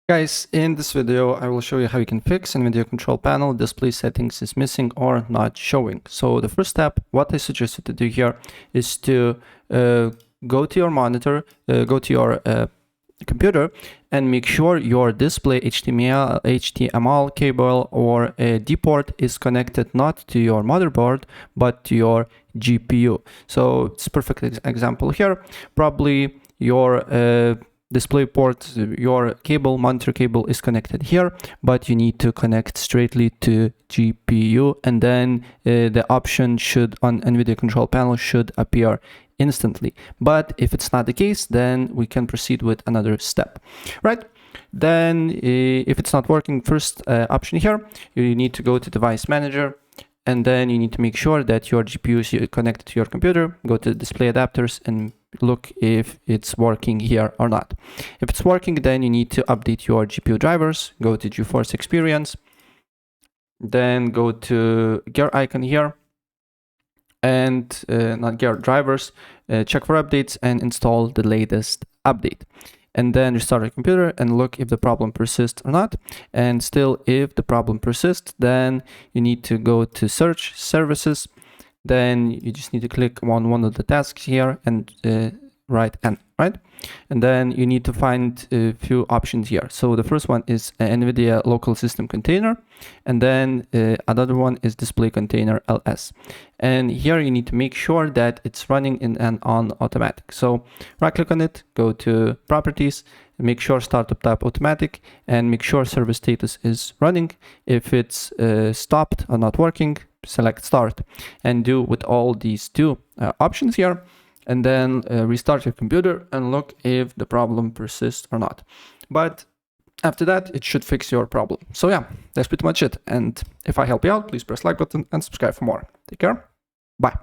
Guys, in this video, I will show you how you can fix NVIDIA control panel display settings is missing or not showing. So the first step, what I suggest you to do here is to go to your monitor, go to your computer and make sure your display HDMI cable or a D port is connected not to your motherboard, but to your GPU. So it's a perfect example here. Probably your display port, your monitor cable is connected here, but you need to connect straightly to GPU, and then the option on NVIDIA control panel should appear instantly. But if it's not the case, then we can proceed with another step, right? Then if it's not working, first option here, you need to go to device manager, and then you need to make sure that your GPU is connected to your computer. Go to display adapters and look if it's working here or not. If it's working, then you need to update your GPU drivers. Go to GeForce Experience, then go to gear icon here, and not gear drivers, check for updates and install the latest update. And then restart your computer and look if the problem persists or not. And still, if the problem persists, then you need to go to search services. Then you just need to click on one of the tasks here and write N, right? And then you need to find a few options here. So the first one is NVIDIA local system container, and then another one is display container LS. And here you need to make sure that it's running in and on automatic. So right click on it, go to properties, make sure startup type automatic, and make sure service status is running. If it's stopped or not working, select start, and do with all these two options here. And then restart your computer and look if the problem persists or not. But after that, it should fix your problem. So yeah, that's pretty much it. And if I help you out, please press like button and subscribe for more. Take care. Bye.